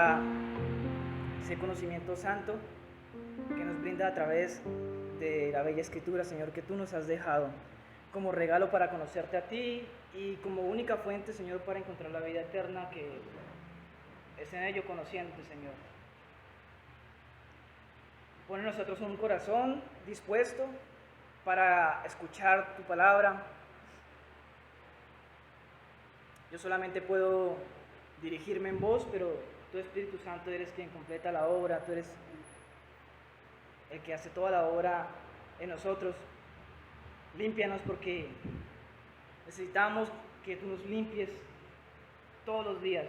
a ese conocimiento santo que nos brinda a través de la bella escritura, Señor, que tú nos has dejado como regalo para conocerte a ti y como única fuente, Señor, para encontrar la vida eterna que es en ello conociéndote, Señor. Pon en nosotros un corazón dispuesto para escuchar tu palabra. Yo solamente puedo dirigirme en vos, pero tu Espíritu Santo eres quien completa la obra, tú eres el que hace toda la obra en nosotros. Límpianos porque necesitamos que tú nos limpies todos los días.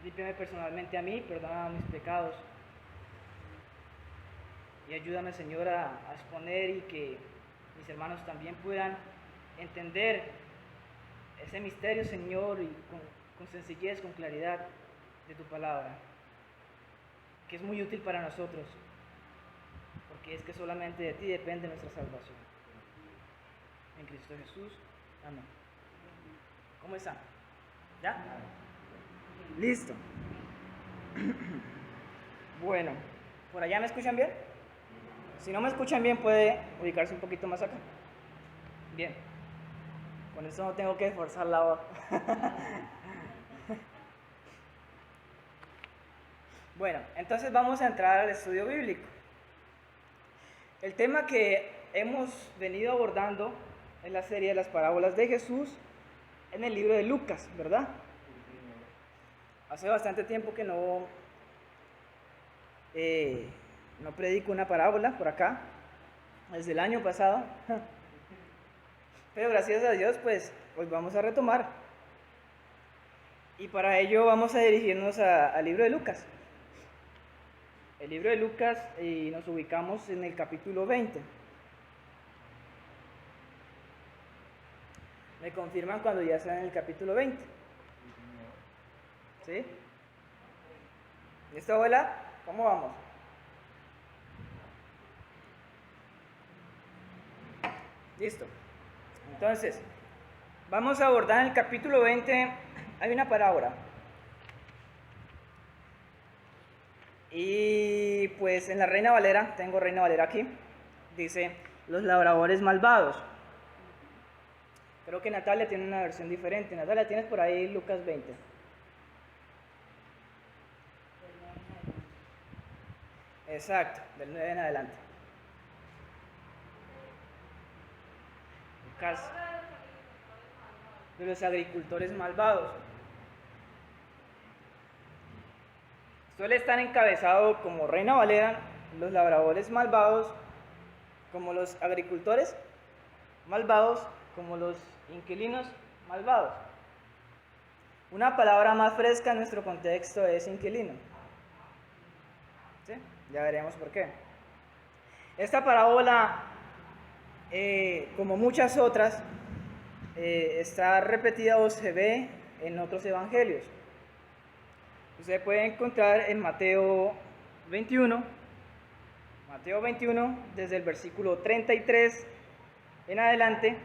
Límpiame personalmente a mí, perdona mis pecados. Y ayúdame, Señor, a exponer y que mis hermanos también puedan entender ese misterio, Señor, y con sencillez, con claridad de tu palabra, que es muy útil para nosotros, porque es que solamente de ti depende nuestra salvación. En Cristo Jesús, amén. ¿Cómo están? ¿Ya? Listo. Bueno, ¿por allá me escuchan bien? Si no me escuchan bien, puede ubicarse un poquito más acá. Bien. Con eso no tengo que esforzar la voz. Bueno, entonces vamos a entrar al estudio bíblico. El tema que hemos venido abordando es la serie de las parábolas de Jesús en el libro de Lucas, ¿verdad? Hace bastante tiempo que no predico una parábola por acá, desde el año pasado. Pero gracias a Dios, pues hoy vamos a retomar. Y para ello vamos a dirigirnos al libro de Lucas. El libro de Lucas, y nos ubicamos en el capítulo 20. ¿Me confirman cuando ya están en el capítulo 20? ¿Sí? ¿Listo, abuela? ¿Cómo vamos? Listo. Entonces, vamos a abordar en el capítulo 20, hay una parábola. Y pues en la Reina Valera, tengo Reina Valera aquí, dice, los labradores malvados. Creo que Natalia tiene una versión diferente. Natalia, tienes por ahí Lucas 20. Exacto, del 9 en adelante. Lucas, de los agricultores malvados. Suele estar encabezado como Reina Valera, los labradores malvados, como los agricultores malvados, como los inquilinos malvados. Una palabra más fresca en nuestro contexto es inquilino. ¿Sí? Ya veremos por qué. Esta parábola, como muchas otras, está repetida o se ve en otros evangelios. Usted puede encontrar en Mateo 21, desde el versículo 33 en adelante,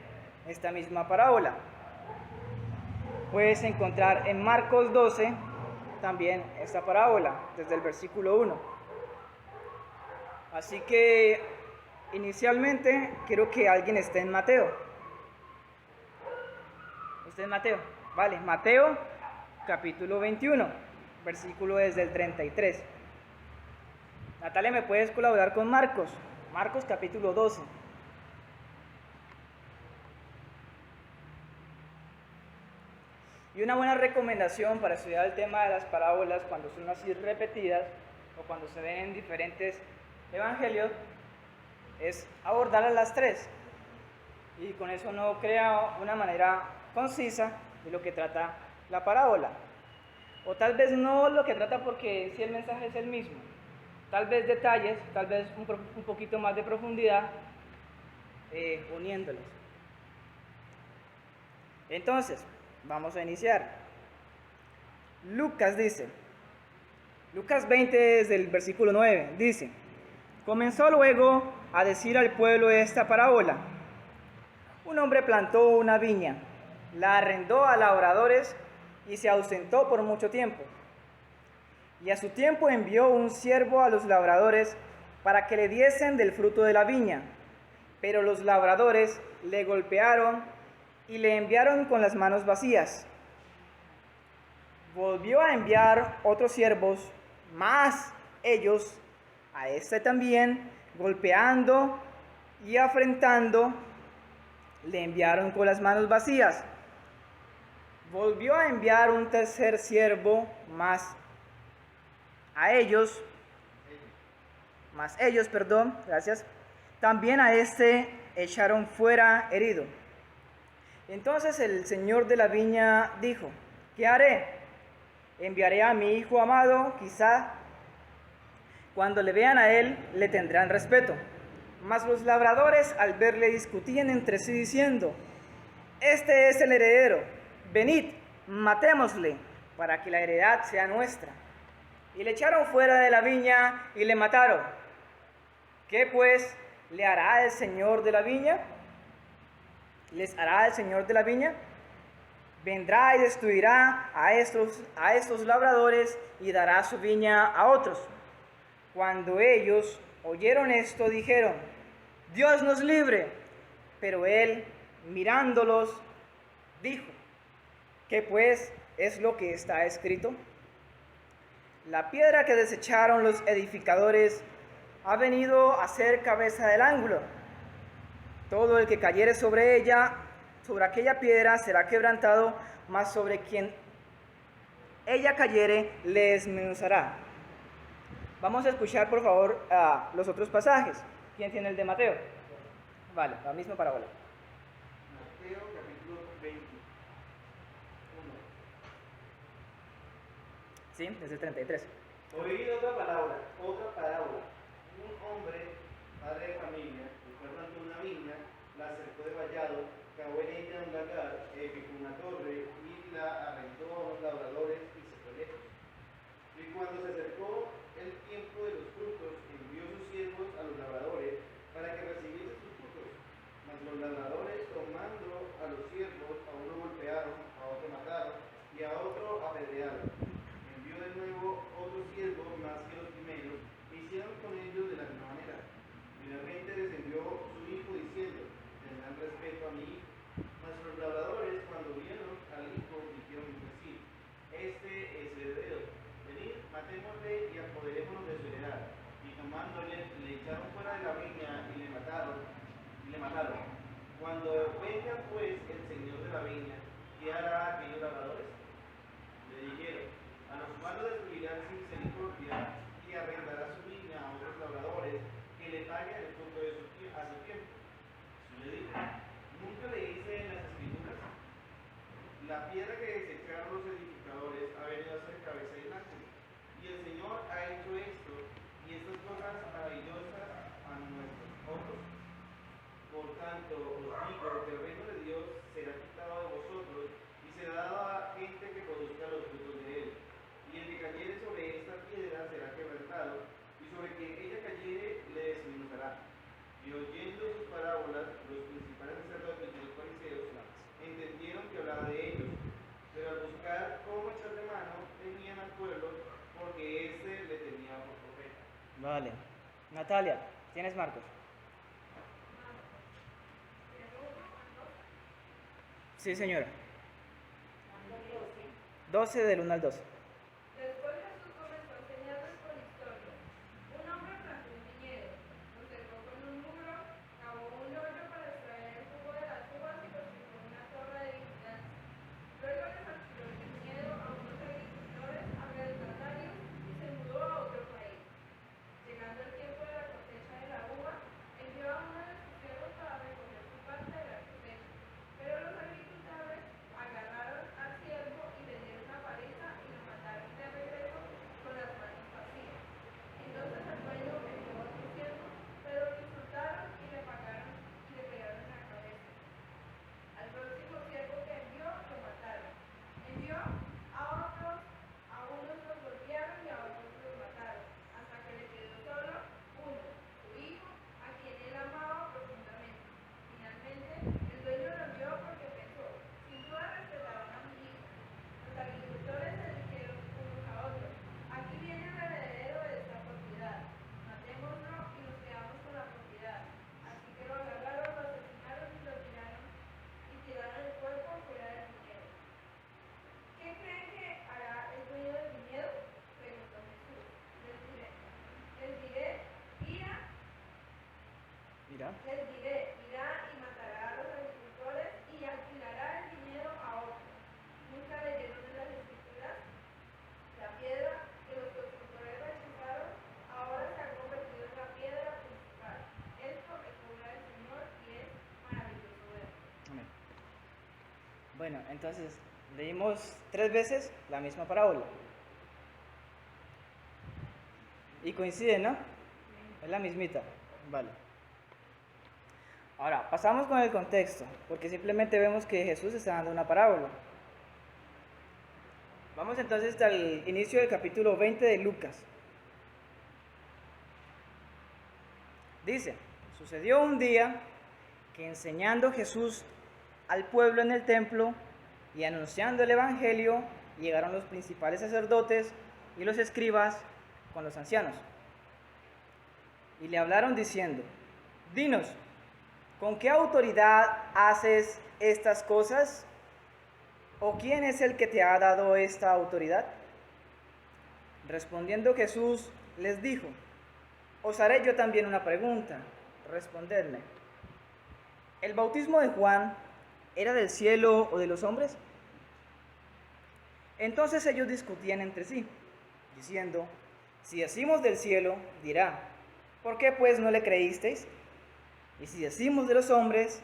esta misma parábola. Puedes encontrar en Marcos 12 también esta parábola, desde el versículo 1. Así que inicialmente quiero que alguien esté en Mateo. ¿Usted en Mateo? Vale, Mateo capítulo 21. Versículo desde el 33. Natalia, ¿me puedes colaborar con Marcos? Marcos capítulo 12. Y una buena recomendación para estudiar el tema de las parábolas cuando son así repetidas o cuando se ven en diferentes evangelios es abordarlas las tres. Y con eso no crea una manera concisa de lo que trata la parábola. O tal vez no lo que trata porque si el mensaje es el mismo. Tal vez detalles, tal vez un poquito más de profundidad, uniéndolos. Entonces, vamos a iniciar. Lucas dice, Lucas 20 desde el versículo 9, dice, comenzó luego a decir al pueblo esta parábola. Un hombre plantó una viña, la arrendó a labradores y se ausentó por mucho tiempo. Y a su tiempo envió un siervo a los labradores para que le diesen del fruto de la viña. Pero los labradores le golpearon y le enviaron con las manos vacías. Volvió a enviar otros siervos, mas ellos a este también, golpeando y afrentando, le enviaron con las manos vacías. Volvió a enviar un tercer siervo, más ellos, gracias, también a este echaron fuera herido. Entonces el señor de la viña dijo: ¿qué haré? Enviaré a mi hijo amado, quizá cuando le vean a él le tendrán respeto. Mas los labradores al verle discutían entre sí diciendo: este es el heredero, venid, matémosle, para que la heredad sea nuestra. Y le echaron fuera de la viña y le mataron. ¿Qué pues le hará el señor de la viña? ¿Les hará el señor de la viña? Vendrá y destruirá a estos labradores y dará su viña a otros. Cuando ellos oyeron esto, dijeron: Dios nos libre. Pero él, mirándolos, dijo: ¿qué pues es lo que está escrito? La piedra que desecharon los edificadores ha venido a ser cabeza del ángulo. Todo el que cayere sobre ella, sobre aquella piedra, será quebrantado, mas sobre quien ella cayere, le desmenuzará. Vamos a escuchar, por favor, los otros pasajes. ¿Quién tiene el de Mateo? Vale, la misma parábola. Mateo capítulo 21. Sí, desde el 33. Oí otra parábola. Un hombre, padre de familia, el cual plantó una viña, la cercó de vallado, cavó en ella un lagar, edificó una torre y la arrendó a unos labradores y se fue lejos. Y cuando se acercó el tiempo de los frutos, envió sus siervos a los labradores para que recibiesen sus frutos. Mas los labradores, tomando a los siervos, a uno golpearon, a otro mataron y a otro apedrearon. Envió de nuevo otros siervos más que los primeros, e hicieron con ellos de la misma manera. Finalmente les envió su hijo diciendo: tendrán respeto a mi hijo. Mas los labradores, cuando vieron al hijo, dijeron entre sí: este es el heredero. Venid, matémosle y apoderémonos de su heredad. Y tomándole, le echaron fuera de la viña y le mataron. Cuando venga pues el señor de la viña, ¿qué hará aquellos labradores? Le dijeron: a los cuales destruirán sin misericordia y arrendará su viña a otros labradores que le paguen el fruto a su tiempo. Jesús le dijo: nunca leíste en las escrituras: la piedra que desecharon los edificadores ha venido a ser cabeza del ángulo. Y el Señor ha hecho esto y estas cosas maravillosas a nuestros ojos. Por tanto, os digo que el reino de Dios será quitado de vosotros y será dado a gente que produzca los frutos de él. Y el que cayere sobre esta piedra será quebrantado, y sobre que ella cayere le desmenuzará. Y oyendo sus parábolas, los principales sacerdotes y los fariseos entendieron que hablaba de ellos, pero al buscar cómo echar de mano, temían al pueblo, porque éste le tenía por profeta. Vale. Natalia, ¿tienes Marcos? Sí, señora. 12 del 1 al 12. Después Jesús comenzó a enseñarles con historias. Un hombre plantó un viñedo, lo cercó con un muro, cavó un hoyo para extraer el jugo de las uvas y construyó una torre de vigilancia. Luego les alquiló el viñedo a unos agricultores arrendatarios y se mudó a otro país. Llegando el tiempo de la cosecha de la uva, envió a uno de sus siervos para recoger su parte de la cosecha. Pero los agricultores agarraron al siervo y le dieron una paliza y lo Irá. Les diré, irá y matará a los agricultores y alquilará el viñedo a otros. Nunca leyeron en las escrituras la piedra que los constructores rechazaron, ahora se ha convertido en la piedra principal. Esto es obra del Señor y es maravilloso verlo. Amén. Bueno, entonces leímos 3 veces la misma parábola. Y coincide, ¿no? Es la mismita. Vale. Ahora, pasamos con el contexto, porque simplemente vemos que Jesús está dando una parábola. Vamos entonces al inicio del capítulo 20 de Lucas. Dice, sucedió un día que enseñando Jesús al pueblo en el templo y anunciando el evangelio, llegaron los principales sacerdotes y los escribas con los ancianos. Y le hablaron diciendo, dinos, ¿con qué autoridad haces estas cosas? ¿O quién es el que te ha dado esta autoridad? Respondiendo Jesús les dijo, os haré yo también una pregunta, respondedme. ¿El bautismo de Juan era del cielo o de los hombres? Entonces ellos discutían entre sí, diciendo, si decimos del cielo, dirá, ¿por qué pues no le creísteis? Y si decimos de los hombres,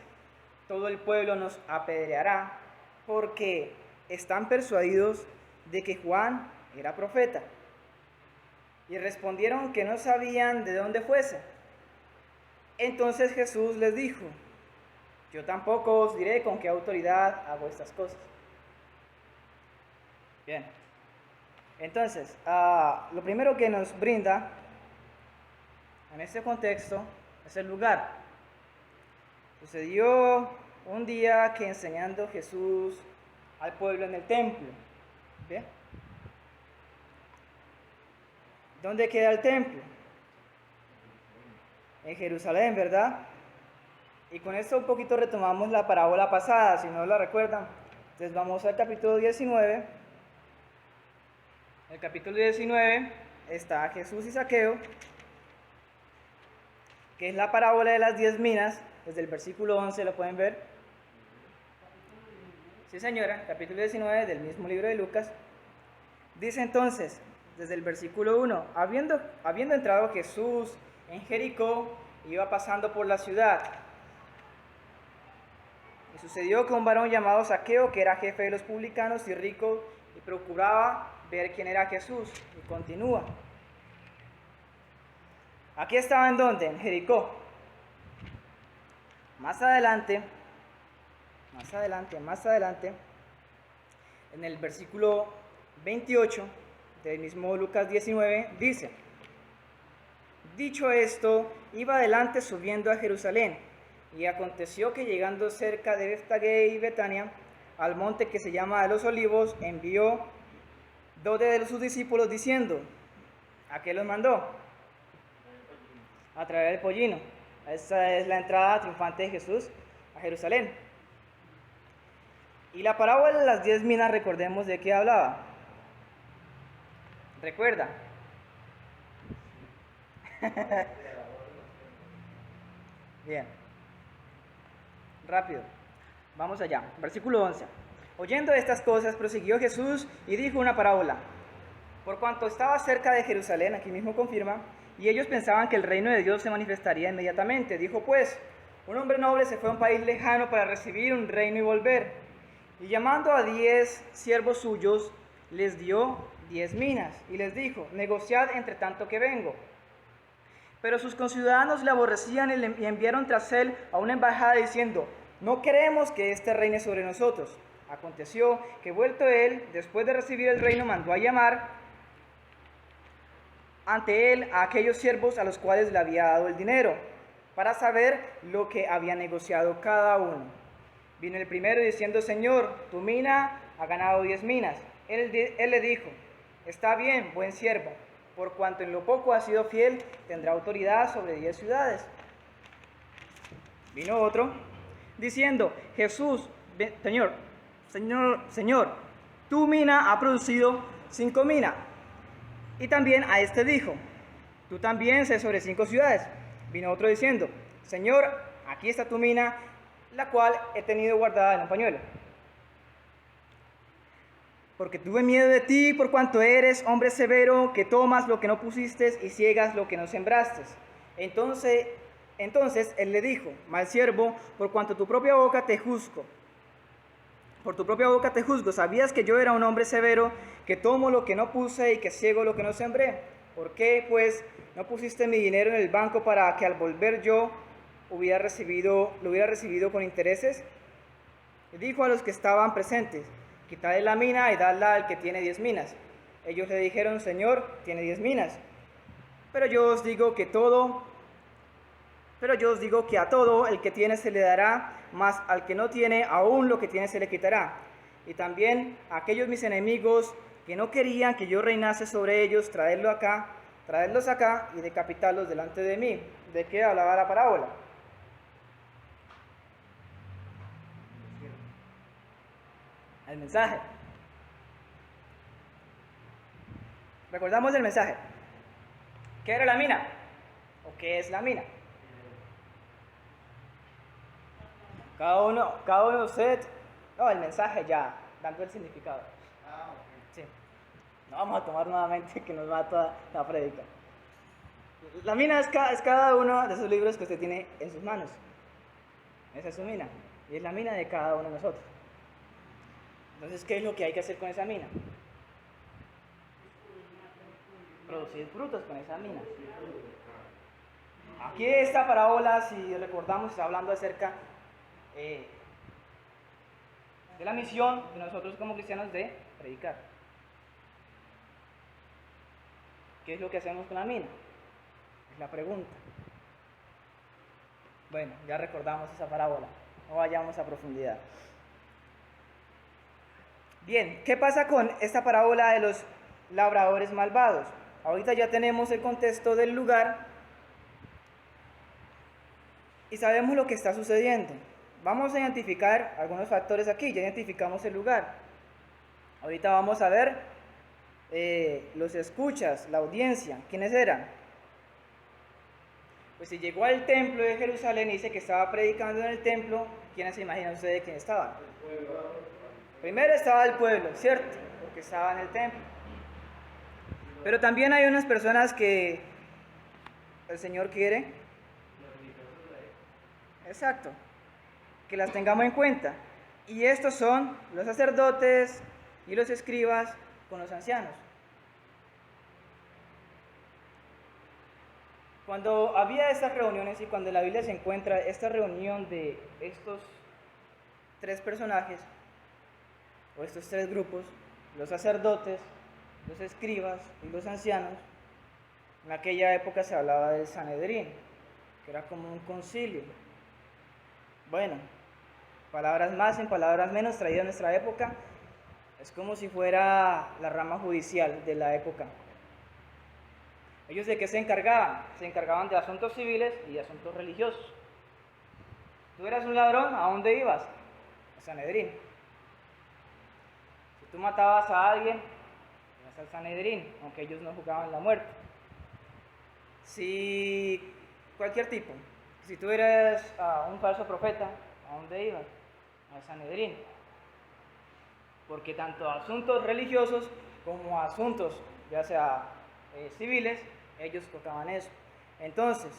todo el pueblo nos apedreará, porque están persuadidos de que Juan era profeta. Y respondieron que no sabían de dónde fuese. Entonces Jesús les dijo, yo tampoco os diré con qué autoridad hago estas cosas. Bien. Entonces, lo primero que nos brinda en este contexto es el lugar. Sucedió un día que enseñando Jesús al pueblo en el templo. ¿Bien? ¿Dónde queda el templo? En Jerusalén, ¿verdad? Y con esto un poquito retomamos la parábola pasada, si no la recuerdan. Entonces vamos al capítulo 19. En el capítulo 19 está Jesús y Zaqueo, que es la parábola de las 10 minas. Desde el versículo 11 lo pueden ver. Sí, señora, capítulo 19 del mismo libro de Lucas. Dice entonces, desde el versículo 1, habiendo entrado Jesús en Jericó, iba pasando por la ciudad. Y sucedió que un varón llamado Zaqueo, que era jefe de los publicanos y rico, y procuraba ver quién era Jesús. Y continúa. Aquí estaba en donde, en Jericó. Más adelante, en el versículo 28 del mismo Lucas 19, dice, dicho esto, iba adelante subiendo a Jerusalén, y aconteció que llegando cerca de Betfagé y Betania, al monte que se llama de los Olivos, envió 2 de sus discípulos diciendo, ¿a qué los mandó? A traer el pollino. Esa es la entrada triunfante de Jesús a Jerusalén. Y la parábola de las 10 minas, recordemos de qué hablaba. ¿Recuerda? Bien. Rápido. Vamos allá. Versículo 11. Oyendo estas cosas, prosiguió Jesús y dijo una parábola. Por cuanto estaba cerca de Jerusalén, aquí mismo confirma, y ellos pensaban que el reino de Dios se manifestaría inmediatamente. Dijo pues, un hombre noble se fue a un país lejano para recibir un reino y volver. Y llamando a 10 siervos suyos, les dio 10 minas, y les dijo, negociad entre tanto que vengo. Pero sus conciudadanos le aborrecían y enviaron tras él a una embajada diciendo, no queremos que éste reine sobre nosotros. Aconteció que vuelto él, después de recibir el reino, mandó a llamar ante él a aquellos siervos a los cuales le había dado el dinero, para saber lo que había negociado cada uno. Vino el primero diciendo, Señor, tu mina ha ganado 10 minas. Él le dijo, está bien, buen siervo, por cuanto en lo poco has sido fiel, tendrá autoridad sobre 10 ciudades. Vino otro diciendo, Jesús, Señor, tu mina ha producido 5 minas. Y también a este dijo, tú también sé sobre 5 ciudades. Vino otro diciendo, Señor, aquí está tu mina, la cual he tenido guardada en un pañuelo. Porque tuve miedo de ti, por cuanto eres hombre severo, que tomas lo que no pusiste y ciegas lo que no sembraste. Entonces él le dijo: mal siervo, por cuanto tu propia boca te juzgo. Por tu propia boca te juzgo. ¿Sabías que yo era un hombre severo, que tomo lo que no puse y que ciego lo que no sembré? ¿Por qué, pues, no pusiste mi dinero en el banco para que al volver yo lo hubiera recibido con intereses? Y dijo a los que estaban presentes: quitadle la mina y dadla al que tiene 10 minas. Ellos le dijeron: Señor, tiene 10 minas. Pero yo os digo que a todo el que tiene se le dará, mas al que no tiene, aún lo que tiene se le quitará. Y también a aquellos mis enemigos que no querían que yo reinase sobre ellos, traedlos acá y decapitarlos delante de mí. ¿De qué hablaba la parábola? El mensaje. Recordamos el mensaje. ¿Qué era la mina? ¿O qué es la mina? Cada uno de ustedes, no, el mensaje ya, dando el significado. Sí. No vamos a tomar nuevamente que nos mata la prédica. La mina es cada uno de esos libros que usted tiene en sus manos. Esa es su mina. Y es la mina de cada uno de nosotros. Entonces, ¿qué es lo que hay que hacer con esa mina? Producir frutos con esa mina. Aquí esta parábola, si recordamos, está hablando acerca de la misión de nosotros como cristianos de predicar. ¿Qué es lo que hacemos con la mina? Es la pregunta. Bueno, ya recordamos esa parábola, no vayamos a profundidad. Bien, ¿qué pasa con esta parábola de los labradores malvados? Ahorita ya tenemos el contexto del lugar y sabemos lo que está sucediendo. Vamos a identificar algunos factores aquí, ya identificamos el lugar. Ahorita vamos a ver los escuchas, la audiencia, ¿quiénes eran? Pues si llegó al templo de Jerusalén y dice que estaba predicando en el templo, ¿quiénes se imaginan ustedes de quién estaban? Primero estaba el pueblo, ¿cierto? Porque estaba en el templo. Pero también hay unas personas que el Señor quiere, exacto, que las tengamos en cuenta. Y estos son los sacerdotes y los escribas con los ancianos. Cuando había estas reuniones y cuando en la Biblia se encuentra esta reunión de estos tres personajes, o estos tres grupos, los sacerdotes, los escribas y los ancianos, en aquella época se hablaba del Sanedrín, que era como un concilio. Bueno, palabras más en palabras menos, traído a nuestra época, es como si fuera la rama judicial de la época. ¿Ellos de qué se encargaban? Se encargaban de asuntos civiles y de asuntos religiosos. Tú eras un ladrón, ¿a dónde ibas? Al Sanedrín. Si tú matabas a alguien, ibas al Sanedrín, aunque ellos no jugaban la muerte. Si cualquier tipo, si tú eras un falso profeta, ¿a dónde ibas? Al Sanedrín. Porque tanto asuntos religiosos como asuntos, ya sea civiles, ellos tocaban eso. Entonces,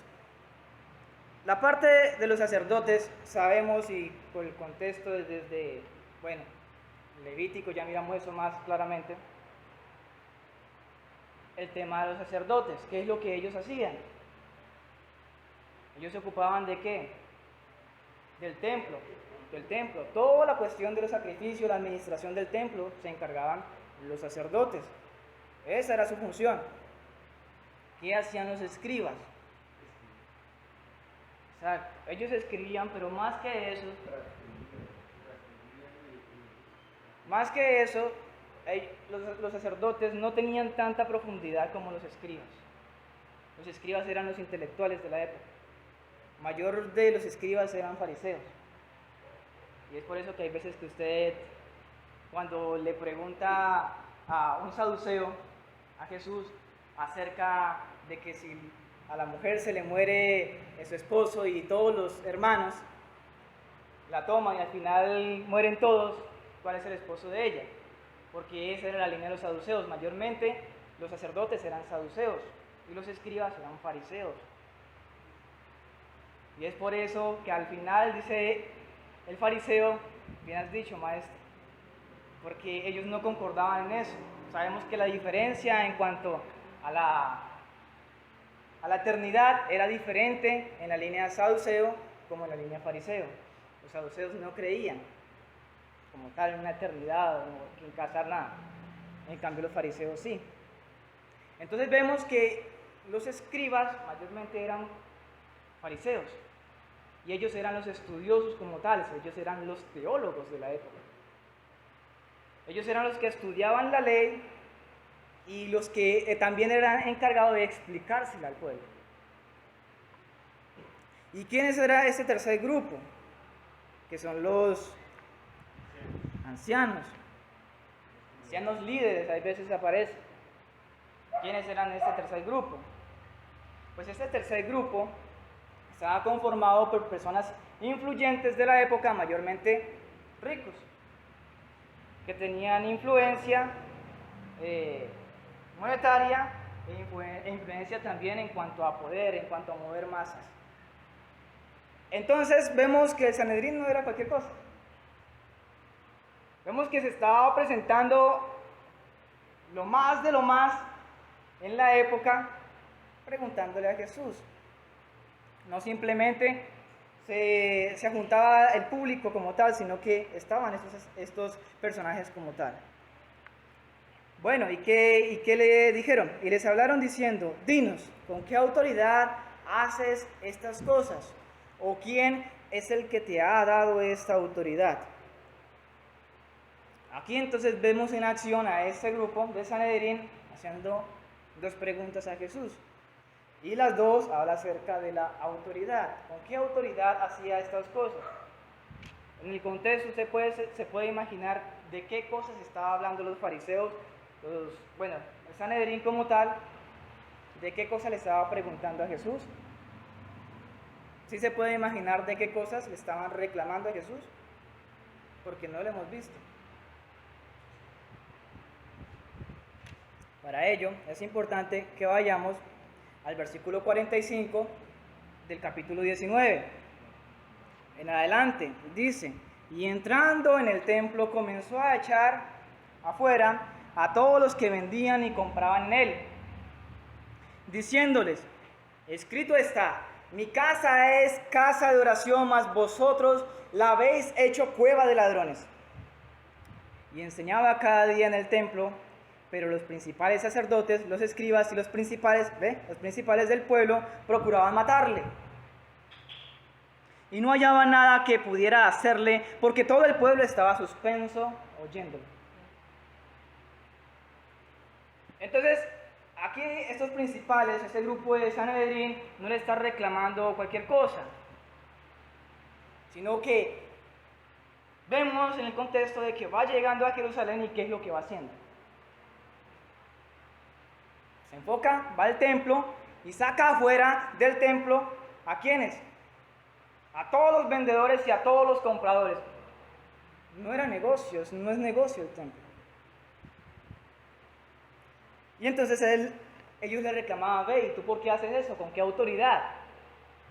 la parte de los sacerdotes, sabemos y por el contexto desde, bueno, Levítico ya miramos eso más claramente, el tema de los sacerdotes, ¿qué es lo que ellos hacían? Ellos se ocupaban de ¿qué? Del templo, toda la cuestión de los sacrificios, la administración del templo, se encargaban los sacerdotes, esa era su función. ¿Qué hacían los escribas? Exacto, ellos escribían, pero más que eso, los sacerdotes no tenían tanta profundidad como los escribas. Los escribas eran los intelectuales de la época. Mayor de los escribas eran fariseos. Y es por eso que hay veces que usted, cuando le pregunta a un saduceo, a Jesús, acerca de que si a la mujer se le muere su esposo y todos los hermanos la toman y al final mueren todos, ¿cuál es el esposo de ella? Porque esa era la línea de los saduceos. Mayormente los sacerdotes eran saduceos y los escribas eran fariseos. Y es por eso que al final dice el fariseo, bien has dicho, maestro, porque ellos no concordaban en eso. Sabemos que la diferencia en cuanto a la eternidad era diferente en la línea saduceo como en la línea fariseo. Los saduceos no creían como tal en una eternidad o en casar nada. En cambio los fariseos sí. Entonces vemos que los escribas mayormente eran fariseos y ellos eran los estudiosos como tales, ellos eran los teólogos de la época. Ellos eran los que estudiaban la ley y los que también eran encargados de explicársela al pueblo. ¿Y quiénes era este tercer grupo? Que son los ancianos líderes, a veces aparecen. ¿Quiénes eran este tercer grupo? Pues este tercer grupo estaba conformado por personas influyentes de la época, mayormente ricos, que tenían influencia monetaria e influencia también en cuanto a poder, en cuanto a mover masas. Entonces vemos que el Sanedrín no era cualquier cosa. Vemos que se estaba presentando lo más de lo más en la época, preguntándole a Jesús. No simplemente se juntaba el público como tal, sino que estaban estos personajes como tal. Bueno, ¿y qué le dijeron? Y les hablaron diciendo, dinos, ¿con qué autoridad haces estas cosas? ¿O quién es el que te ha dado esta autoridad? Aquí entonces vemos en acción a este grupo de Sanedrín haciendo dos preguntas a Jesús. Y las dos hablan acerca de la autoridad. ¿Con qué autoridad hacía estas cosas? En el contexto se puede imaginar de qué cosas estaban hablando los fariseos, el Sanedrín como tal, de qué cosas le estaba preguntando a Jesús. ¿Sí se puede imaginar de qué cosas le estaban reclamando a Jesús? Porque no lo hemos visto. Para ello es importante que vayamos al versículo 45 del capítulo 19. En adelante dice, y entrando en el templo comenzó a echar afuera a todos los que vendían y compraban en él, diciéndoles, escrito está, mi casa es casa de oración, mas vosotros la habéis hecho cueva de ladrones. Y enseñaba cada día en el templo, pero los principales sacerdotes, los escribas y los principales del pueblo procuraban matarle. Y no hallaban nada que pudiera hacerle, porque todo el pueblo estaba suspenso oyéndolo. Entonces, aquí estos principales, este grupo de Sanedrín, no le está reclamando cualquier cosa, sino que vemos en el contexto de que va llegando a Jerusalén y qué es lo que va haciendo. Se enfoca, va al templo y saca afuera del templo ¿a quiénes? A todos los vendedores y a todos los compradores. No era negocios, no es negocio el templo. Y entonces ellos le reclamaban, ve, ¿y tú por qué haces eso? ¿Con qué autoridad?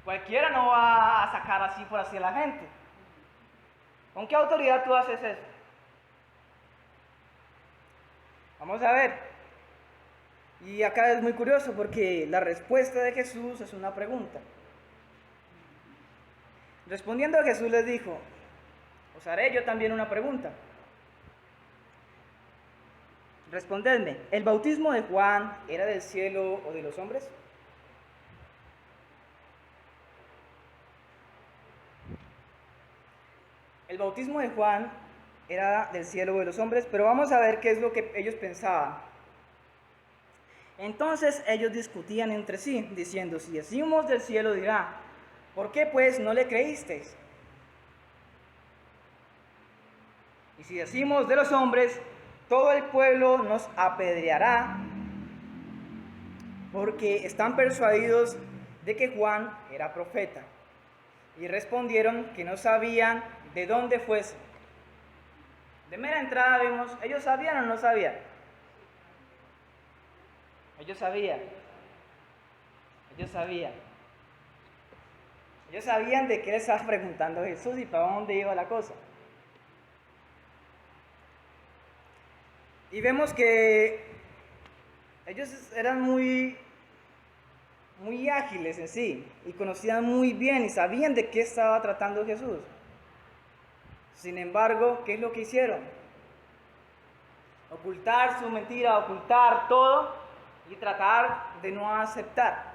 Cualquiera no va a sacar así por así a la gente. ¿Con qué autoridad tú haces eso? Vamos a ver. Y acá es muy curioso porque la respuesta de Jesús es una pregunta. Respondiendo a Jesús les dijo, os haré yo también una pregunta. Respondedme, ¿el bautismo de Juan era del cielo o de los hombres? El bautismo de Juan era del cielo o de los hombres, pero vamos a ver qué es lo que ellos pensaban. Entonces ellos discutían entre sí, diciendo, si decimos del cielo dirá, ¿por qué pues no le creísteis? Y si decimos de los hombres, todo el pueblo nos apedreará, porque están persuadidos de que Juan era profeta. Y respondieron que no sabían de dónde fuese. De mera entrada vemos, ¿ellos sabían o no sabían? Ellos sabían. Ellos sabían. Ellos sabían de qué le estaba preguntando Jesús y para dónde iba la cosa. Y vemos que ellos eran muy ágiles en sí y conocían muy bien y sabían de qué estaba tratando Jesús. Sin embargo, ¿qué es lo que hicieron? Ocultar su mentira, ocultar todo y tratar de no aceptar.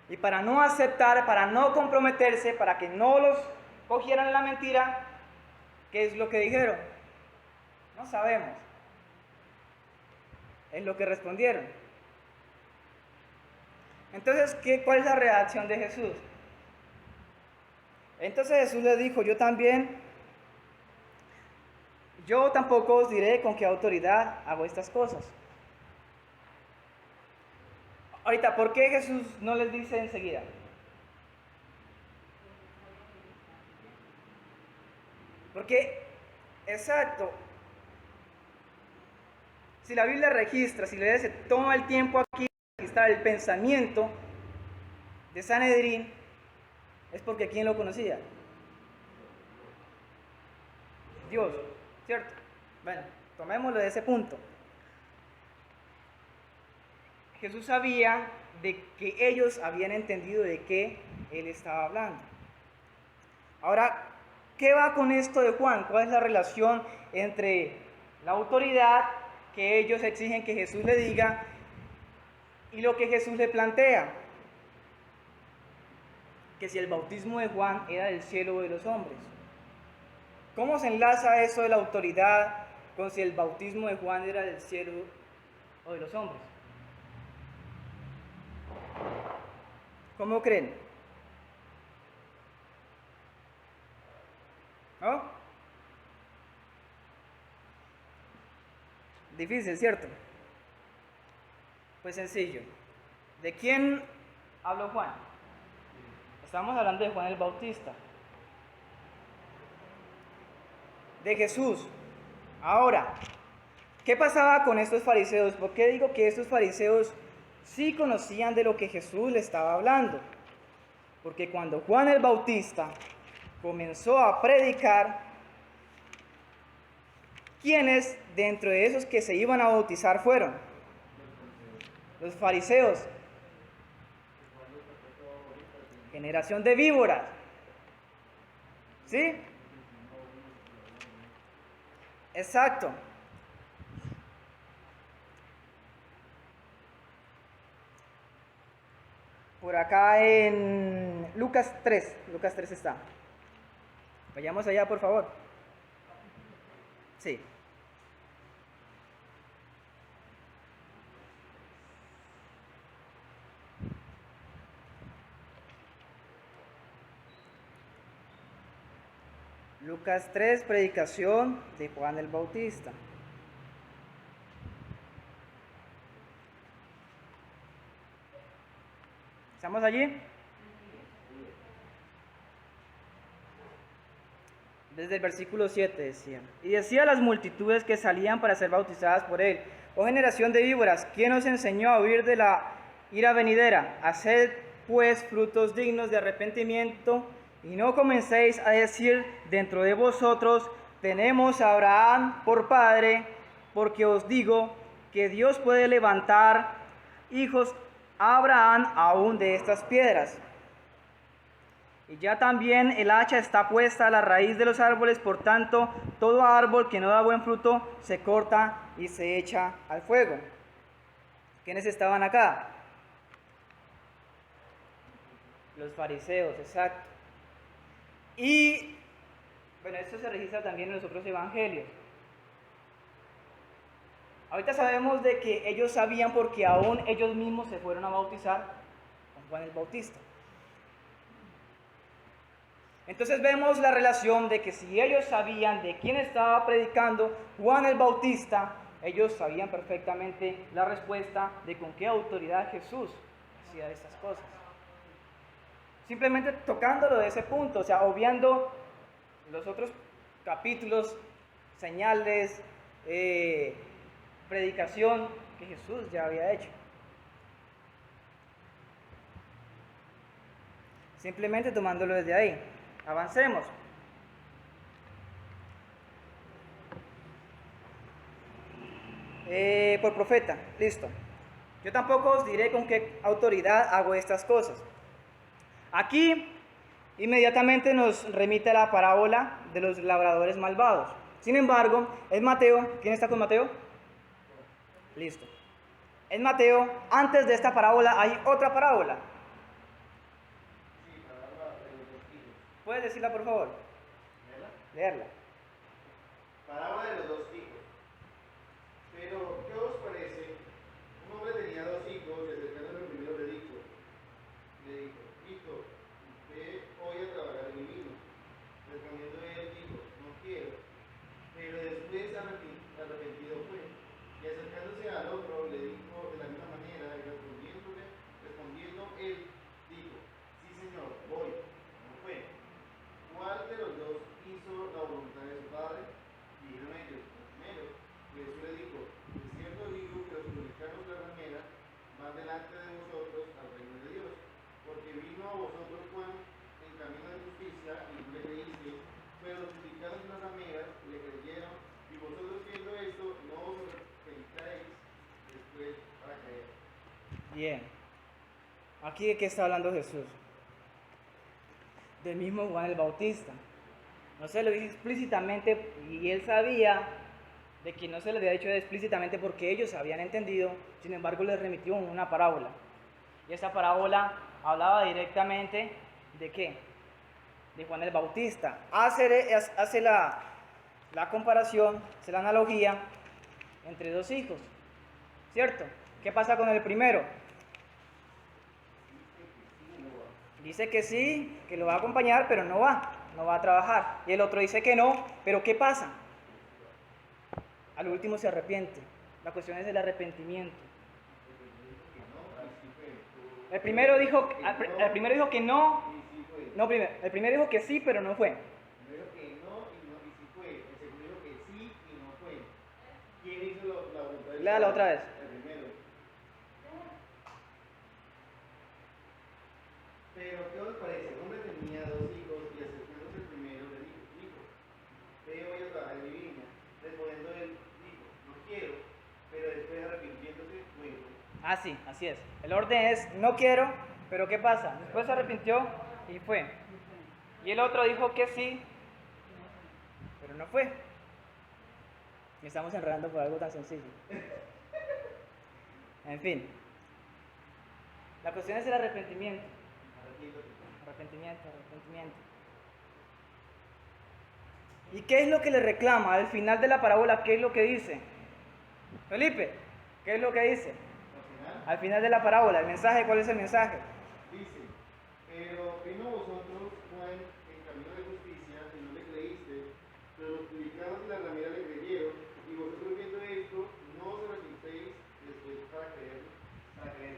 Y para no aceptar, para no comprometerse, para que no los cogieran la mentira, ¿qué es lo que dijeron? No sabemos. Es lo que respondieron. Entonces, ¿cuál es la reacción de Jesús? Entonces Jesús les dijo, yo tampoco os diré con qué autoridad hago estas cosas. Ahorita, ¿por qué Jesús no les dice enseguida? Porque, exacto, si la Biblia registra, si le toma el tiempo aquí de registrar el pensamiento de Sanedrín, es porque ¿quién lo conocía? Dios, ¿cierto? Bueno, tomémoslo de ese punto. Jesús sabía de que ellos habían entendido de qué Él estaba hablando. Ahora, ¿qué va con esto de Juan? ¿Cuál es la relación entre la autoridad que ellos exigen que Jesús le diga y lo que Jesús le plantea? Que si el bautismo de Juan era del cielo o de los hombres. ¿Cómo se enlaza eso de la autoridad con si el bautismo de Juan era del cielo o de los hombres? ¿Cómo creen? ¿No? Difícil, ¿cierto? Pues sencillo. ¿De quién habló Juan? Estamos hablando de Juan el Bautista. De Jesús. Ahora, ¿qué pasaba con estos fariseos? ¿Por qué digo que estos fariseos sí conocían de lo que Jesús le estaba hablando? Porque cuando Juan el Bautista comenzó a predicar, ¿quiénes dentro de esos que se iban a bautizar fueron? Los fariseos. Generación de víboras. ¿Sí? Exacto. Por acá en Lucas 3 está. Vayamos allá, por favor. Sí. Lucas 3, predicación de Juan el Bautista. ¿Estamos allí? Desde el versículo 7 decía. Y decía a las multitudes que salían para ser bautizadas por él: oh generación de víboras, ¿quién os enseñó a huir de la ira venidera? Haced pues frutos dignos de arrepentimiento, y no comencéis a decir dentro de vosotros: tenemos a Abraham por padre, porque os digo que Dios puede levantar hijos a Abraham aún de estas piedras. Y ya también el hacha está puesta a la raíz de los árboles, por tanto, todo árbol que no da buen fruto se corta y se echa al fuego. ¿Quiénes estaban acá? Los fariseos, exacto. Y, bueno, esto se registra también en los otros evangelios. Ahorita sabemos de que ellos sabían porque aún ellos mismos se fueron a bautizar con Juan el Bautista. Entonces vemos la relación de que si ellos sabían de quién estaba predicando Juan el Bautista, ellos sabían perfectamente la respuesta de con qué autoridad Jesús conocía de estas cosas. Simplemente tocándolo de ese punto, o sea, obviando los otros capítulos, señales, predicación que Jesús ya había hecho. Simplemente tomándolo desde ahí. Avancemos. Por profeta, listo. Yo tampoco os diré con qué autoridad hago estas cosas. Aquí inmediatamente nos remite a la parábola de los labradores malvados. Sin embargo, es Mateo. ¿Quién está con Mateo? Listo. En Mateo, antes de esta parábola hay otra parábola. Sí, parábola de los dos hijos. ¿Puedes decirla, por favor? ¿Verdad? Leerla. Parábola de los dos hijos. Pero, ¿qué os parece? Un hombre tenía dos hijos y acercándose al primero le dijo, hijo, ve hoy a trabajar en mi vino. Respondiendo él dijo, no quiero. Pero después arrepentido fue. Y acercándose al otro le dijo de la misma manera, y respondiendo él dijo, sí señor, voy. No fue. ¿Cuál de los dos hizo la voluntad de su padre? Dijeron ellos, el primero. Y Jesús le dijo, de cierto digo que los publicanos de la ramera van delante de vosotros al reino de Dios, porque vino a vosotros Juan en camino de justicia y no le creísteis, pero los publicanos de las rameras le creyeron, y vosotros viendo esto no os arrepentáis después para creer. Bien. ¿Aquí de qué está hablando Jesús? Del mismo Juan el Bautista. No se lo dice explícitamente y él sabía de que no se le había dicho explícitamente porque ellos habían entendido, sin embargo les remitió una parábola. Y esa parábola hablaba directamente de ¿qué? De Juan el Bautista. Hace la comparación, hace la analogía entre dos hijos, ¿cierto? ¿Qué pasa con el primero? Dice que sí, que lo va a acompañar, pero no va a trabajar. Y el otro dice que no, pero ¿qué pasa? Al último se arrepiente. La cuestión es el arrepentimiento. El primero dijo que no. El primero dijo que sí, pero no fue. Primero que no y sí fue. El segundo dijo que sí y no fue. ¿Quién hizo la voluntad de Dios? Léala otra vez. El primero. Pero, ¿qué os parece? El hombre tenía dos hijos y acercándose el primero le dijo, hijo, ve hoy a trabajar en mi viña. Respondiendo él, dijo, no quiero, pero después arrepintiéndose, fue. Ah, sí, así es. El orden es, no quiero, pero ¿qué pasa? Después se arrepintió y fue. Y el otro dijo que sí, pero no fue. Me estamos enredando por algo tan sencillo. En fin. La cuestión es el arrepentimiento. Arrepentimiento. ¿Y qué es lo que le reclama? Al final de la parábola, ¿qué es lo que dice? Felipe, ¿qué es lo que dice? Al final de la parábola, el mensaje, ¿cuál es el mensaje? Dice, pero vino a vosotros Juan en camino de justicia y no le creíste, pero los publicanos de la ramera le creyeron, y vosotros viendo esto, no os arrepentéis después para creer.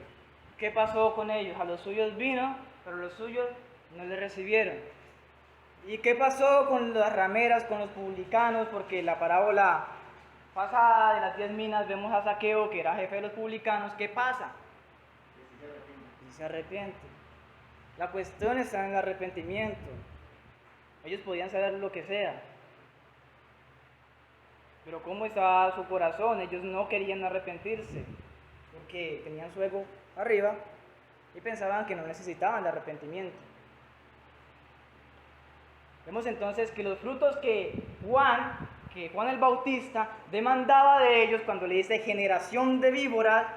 ¿Qué pasó con ellos? A los suyos vino, pero los suyos no le recibieron. ¿Y qué pasó con las rameras, con los publicanos? Porque la parábola pasada de las 10 minas vemos a Zaqueo, que era jefe de los publicanos. ¿Qué pasa? Y se arrepiente. La cuestión está en el arrepentimiento. Ellos podían saber lo que sea, pero ¿cómo estaba su corazón? Ellos no querían arrepentirse, porque tenían su ego arriba y pensaban que no necesitaban de arrepentimiento. Vemos entonces que los frutos que Juan el Bautista demandaba de ellos cuando le dice generación de víboras,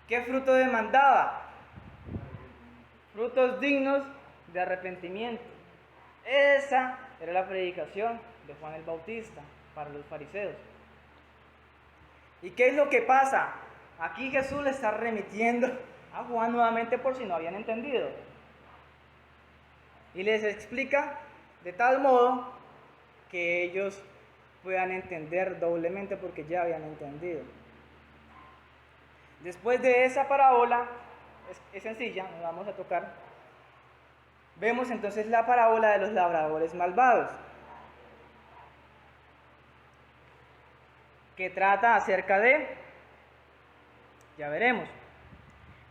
¿qué fruto demandaba? Frutos dignos de arrepentimiento. Esa era la predicación de Juan el Bautista para los fariseos. ¿Y qué es lo que pasa? Aquí Jesús le está remitiendo a Juan nuevamente por si no habían entendido. Y les explica de tal modo que ellos puedan entender doblemente porque ya habían entendido. Después de esa parábola, es sencilla, no la vamos a tocar. Vemos entonces la parábola de los labradores malvados, que trata acerca de, ya veremos,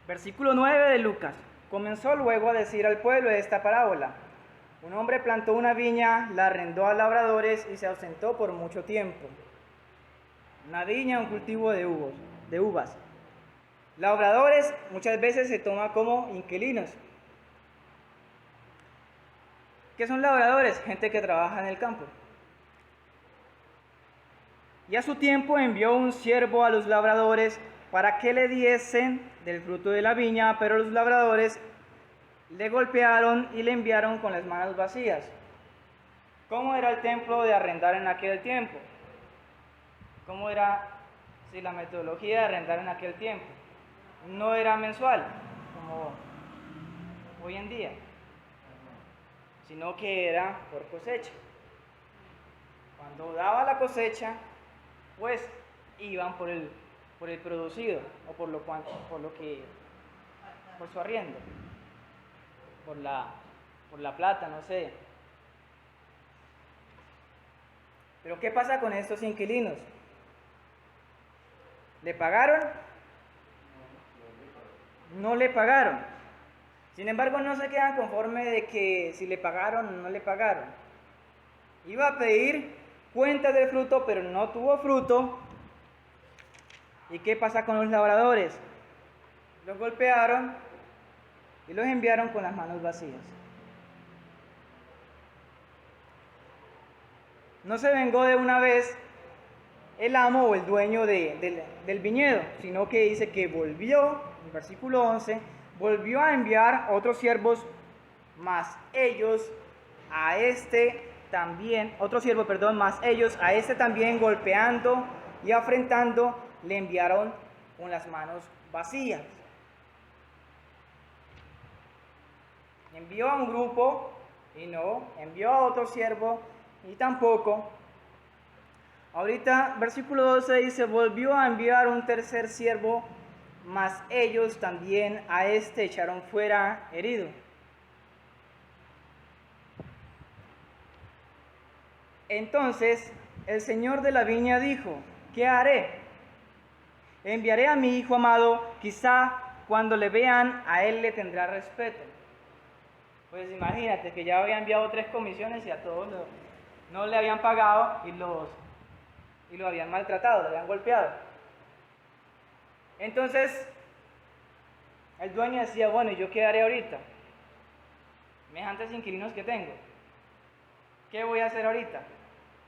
versículo 9 de Lucas. Comenzó luego a decir al pueblo esta parábola. Un hombre plantó una viña, la arrendó a labradores y se ausentó por mucho tiempo. Una viña, un cultivo de uvas. Labradores muchas veces se toma como inquilinos. ¿Qué son labradores? Gente que trabaja en el campo. Y a su tiempo envió un siervo a los labradores para que le diesen del fruto de la viña, pero los labradores le golpearon y le enviaron con las manos vacías. ¿Cómo era el templo de arrendar en aquel tiempo? ¿Cómo era la metodología de arrendar en aquel tiempo? No era mensual, como hoy en día, sino que era por cosecha. Cuando daba la cosecha, pues iban por el producido, o por su arriendo, por la plata, no sé. Pero ¿qué pasa con estos inquilinos? ¿Le pagaron? No le pagaron. Sin embargo, no se quedan conformes de que si le pagaron o no le pagaron. Iba a pedir cuentas del fruto, pero no tuvo fruto. ¿Y qué pasa con los labradores? Los golpearon y los enviaron con las manos vacías. No se vengó de una vez el amo o el dueño del viñedo, sino que dice que volvió, en versículo 11, volvió a enviar otros siervos, más ellos a este también, más ellos a este también golpeando y afrentando, le enviaron con las manos vacías. Envió a un grupo y no, envió a otro siervo y tampoco. Ahorita, versículo 12 dice, volvió a enviar un tercer siervo, mas ellos también a este echaron fuera herido. Entonces el señor de la viña dijo, ¿qué haré? Enviaré a mi hijo amado, quizá cuando le vean a él le tendrá respeto. Pues imagínate que ya había enviado 3 comisiones y a todos no le habían pagado y lo habían maltratado, lo habían golpeado. Entonces el dueño decía, bueno, ¿y yo qué haré ahorita? Semejantes inquilinos que tengo, ¿qué voy a hacer ahorita?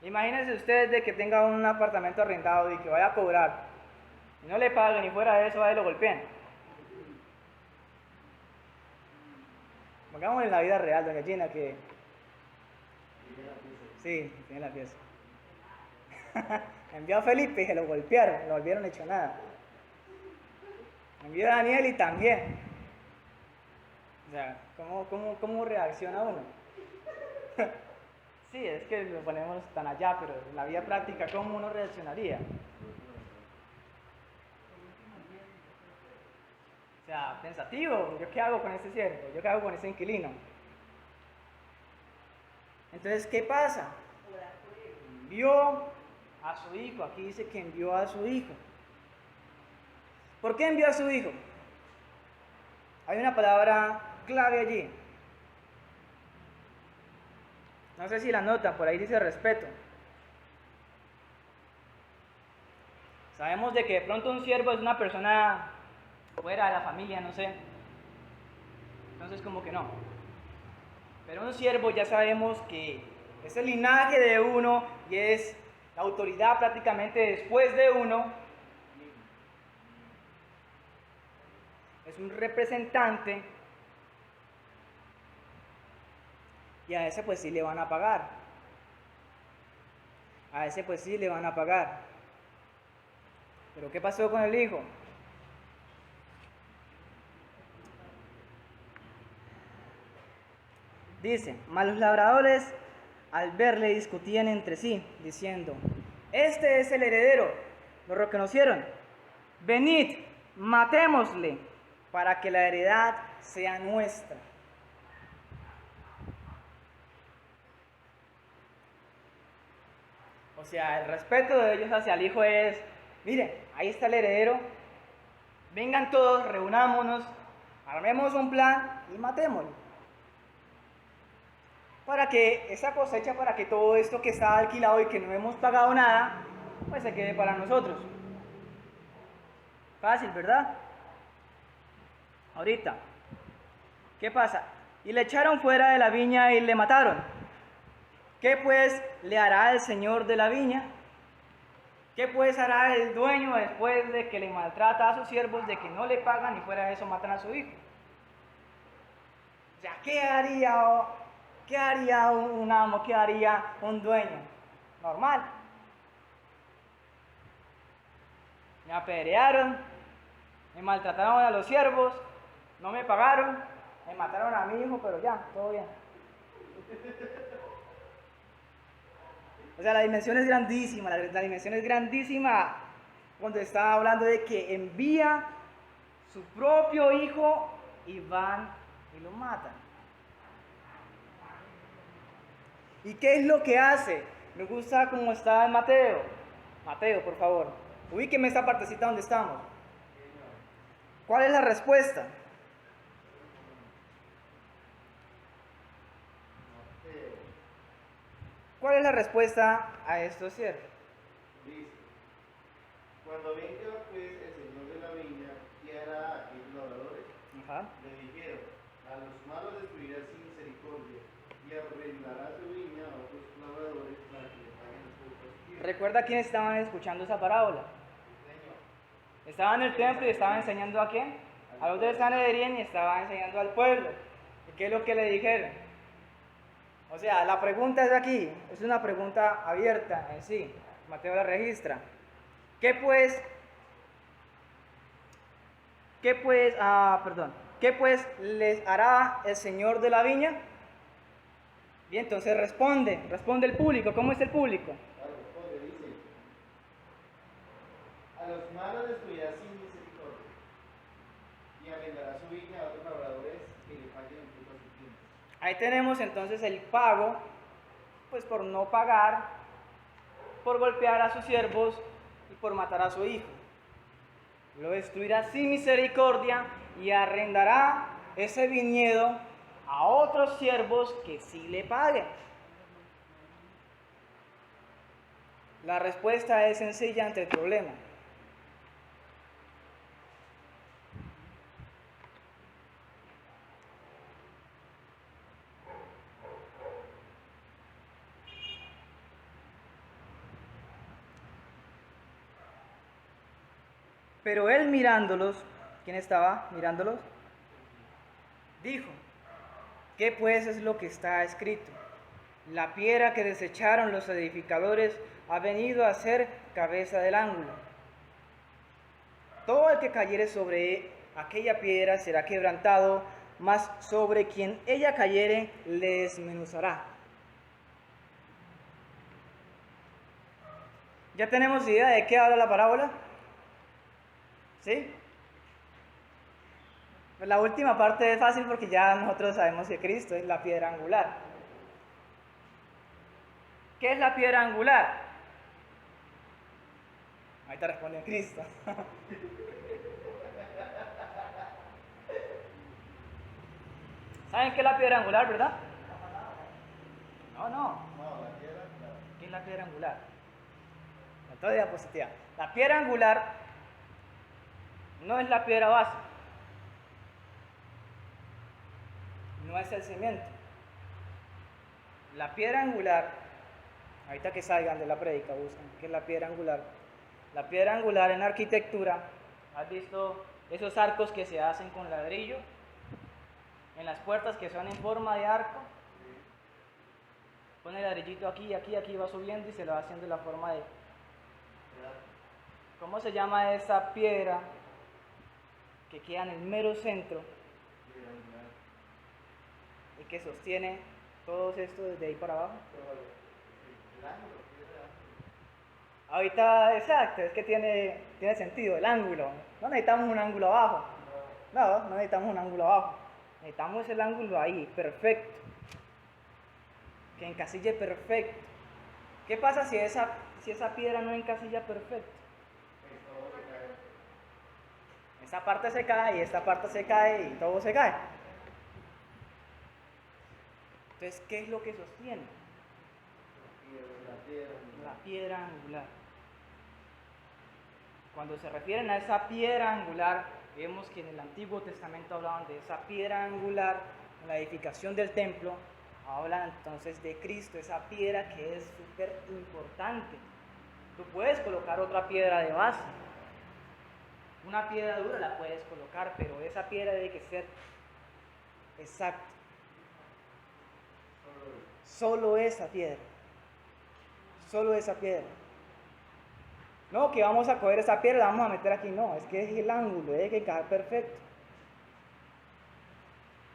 Imagínense ustedes de que tenga un apartamento arrendado y que vaya a cobrar y no le paguen y fuera de eso a él lo golpeen. Pongamos en la vida real, doña Gina, que sí, tiene la pieza. Envió a Felipe y se lo golpearon, lo volvieron hecho nada. Envió a Daniel y también. O sea, ¿cómo reacciona uno? Sí, es que lo ponemos tan allá, pero en la vida práctica, ¿cómo uno reaccionaría? O sea, pensativo, ¿yo qué hago con ese siervo? ¿Yo qué hago con ese inquilino? Entonces, ¿qué pasa? Envió a su hijo, aquí dice que envió a su hijo. ¿Por qué envió a su hijo? Hay una palabra clave allí. No sé si la notan, por ahí dice respeto. Sabemos de que de pronto un siervo es una persona fuera de la familia, no sé. Entonces como que no. Pero un siervo ya sabemos que es el linaje de uno y es la autoridad prácticamente después de uno. Es un representante. Y a ese pues sí le van a pagar. A ese pues sí le van a pagar. Pero ¿qué pasó con el hijo? Dice, mas los labradores al verle discutían entre sí, diciendo, este es el heredero. ¿Lo reconocieron? Venid, matémosle para que la heredad sea nuestra. O sea, el respeto de ellos hacia el hijo es, miren, ahí está el heredero, vengan todos, reunámonos, armemos un plan y matémoslo. Para que esa cosecha, para que todo esto que está alquilado y que no hemos pagado nada, pues se quede para nosotros. Fácil, ¿verdad? Ahorita, ¿qué pasa? Y le echaron fuera de la viña y le mataron. ¿Qué pues le hará el señor de la viña? ¿Qué pues hará el dueño después de que le maltrata a sus siervos, de que no le pagan y fuera de eso matan a su hijo? O sea, ¿qué haría un amo? ¿Qué haría un dueño? Normal. Me apedrearon, me maltrataron a los siervos, no me pagaron, me mataron a mi hijo, pero ya, todo bien. O sea, la dimensión es grandísima, la dimensión es grandísima cuando está hablando de que envía su propio hijo y van y lo matan. ¿Y qué es lo que hace? Me gusta cómo está en Mateo. Mateo, por favor, ubíqueme esta partecita donde estamos. ¿Cuál es la respuesta? ¿Cuál es la respuesta a estos siervos? Dice, cuando venga pues el señor de la viña, ¿qué hará a aquellos labradores? Ajá. Le dijeron, a los malos destruirá sin misericordia y arrendará su viña a otros labradores para que le paguen las culpas. ¿Recuerda quiénes estaban escuchando esa parábola? Estaban en el templo y estaban enseñando a quién? A los del Sanedrín y estaban enseñando al pueblo. ¿Y qué es lo que le dijeron? O sea, la pregunta es aquí, es una pregunta abierta en sí. Mateo la registra. ¿Qué pues les hará el señor de la viña? Bien, entonces responde el público. ¿Cómo es el público? Responde, dice, a los malos destruirá sin misericordia y arrendará su viña a otros labradores que le paguen el fruto a sus bienes. Ahí tenemos entonces el pago, pues por no pagar, por golpear a sus siervos y por matar a su hijo. Lo destruirá sin misericordia y arrendará ese viñedo a otros siervos que sí le paguen. La respuesta es sencilla ante el problema. Pero él mirándolos, ¿quién estaba mirándolos? Dijo, ¿qué pues es lo que está escrito? La piedra que desecharon los edificadores ha venido a ser cabeza del ángulo. Todo el que cayere sobre aquella piedra será quebrantado, mas sobre quien ella cayere le desmenuzará. ¿Ya tenemos idea de qué habla la parábola? ¿Sí? Pues la última parte es fácil porque ya nosotros sabemos que Cristo es la piedra angular. ¿Qué es la piedra angular? Ahorita responde Cristo. ¿Saben qué es la piedra angular, verdad? No. No, la piedra, claro. ¿Qué es la piedra angular? Otra diapositiva. La piedra angular no es la piedra base. No es el cimiento. La piedra angular, ahorita que salgan de la prédica, buscan qué es la piedra angular. La piedra angular en arquitectura, ¿has visto esos arcos que se hacen con ladrillo? En las puertas que son en forma de arco. Pone el ladrillito aquí, aquí va subiendo y se lo va haciendo la forma de... ¿Cómo se llama esa piedra que queda en el mero centro y que sostiene todo esto desde ahí para abajo? Ahorita, exacto, es que tiene sentido el ángulo. No necesitamos un ángulo abajo. No, no necesitamos un ángulo abajo. Necesitamos el ángulo ahí, perfecto. Que encasille perfecto. ¿Qué pasa si esa piedra no encasilla perfecto? Esta parte se cae y esta parte se cae y todo se cae. Entonces, ¿qué es lo que sostiene? La piedra angular. Cuando se refieren a esa piedra angular, vemos que en el Antiguo Testamento hablaban de esa piedra angular, en la edificación del templo, hablan entonces de Cristo, esa piedra que es súper importante. Tú puedes colocar otra piedra de base, una piedra dura la puedes colocar, pero esa piedra debe que ser exacta. Solo esa piedra. Solo esa piedra. No, que vamos a coger esa piedra y la vamos a meter aquí. No, es que es el ángulo, debe que encajar perfecto.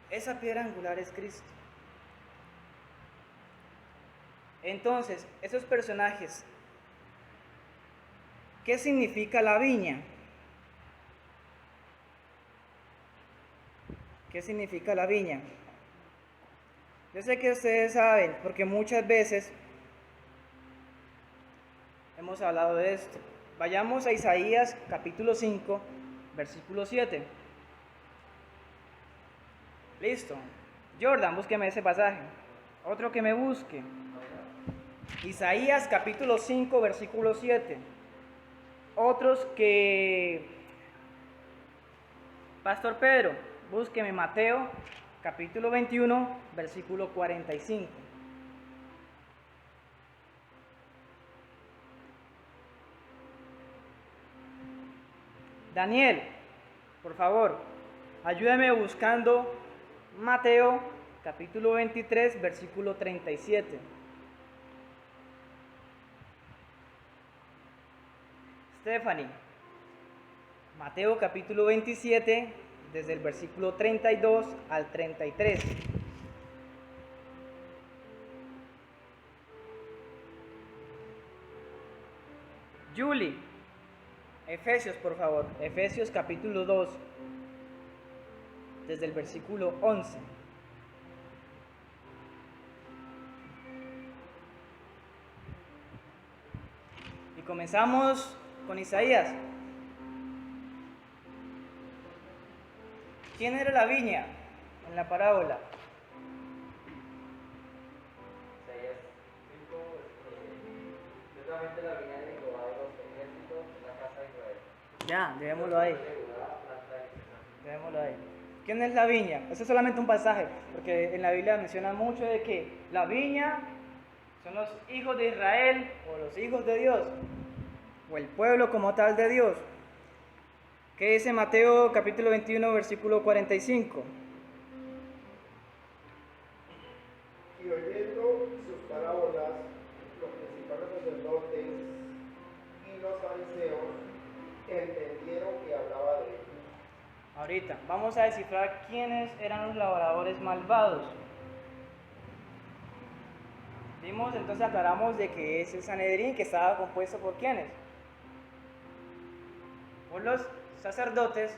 Esa piedra angular es Cristo. Entonces, esos personajes, ¿qué significa la viña? ¿Qué significa la viña? Yo sé que ustedes saben, porque muchas veces hemos hablado de esto. Vayamos a Isaías capítulo 5, versículo 7. Listo. Jordan, búsqueme ese pasaje. Otro que me busque. Isaías capítulo 5, versículo 7. Otros que... Pastor Pedro, búsqueme Mateo capítulo 21, versículo 45. Daniel, por favor, ayúdame buscando Mateo capítulo 23, versículo 37. Stephanie, Mateo capítulo 27, desde el versículo 32 al 33. Julie, Efesios, por favor, Efesios capítulo 2, desde el versículo 11. Y comenzamos con Isaías. ¿Quién era la viña en la parábola? Isaías 5, ciertamente la viña de Jehová de los ejércitos es la casa de Israel. Ya, dejémoslo ahí. ¿Quién es la viña? Eso es solamente un pasaje, porque en la Biblia menciona mucho de que la viña son los hijos de Israel o los hijos de Dios, o el pueblo como tal de Dios. ¿Qué dice Mateo capítulo 21, versículo 45? Y oyendo sus parábolas, los principales sacerdotes y los fariseos entendieron que hablaba de ellos. Ahorita, vamos a descifrar quiénes eran los labradores malvados. Vimos, entonces aclaramos de que es el Sanedrín, que estaba compuesto por quiénes. Por los sacerdotes,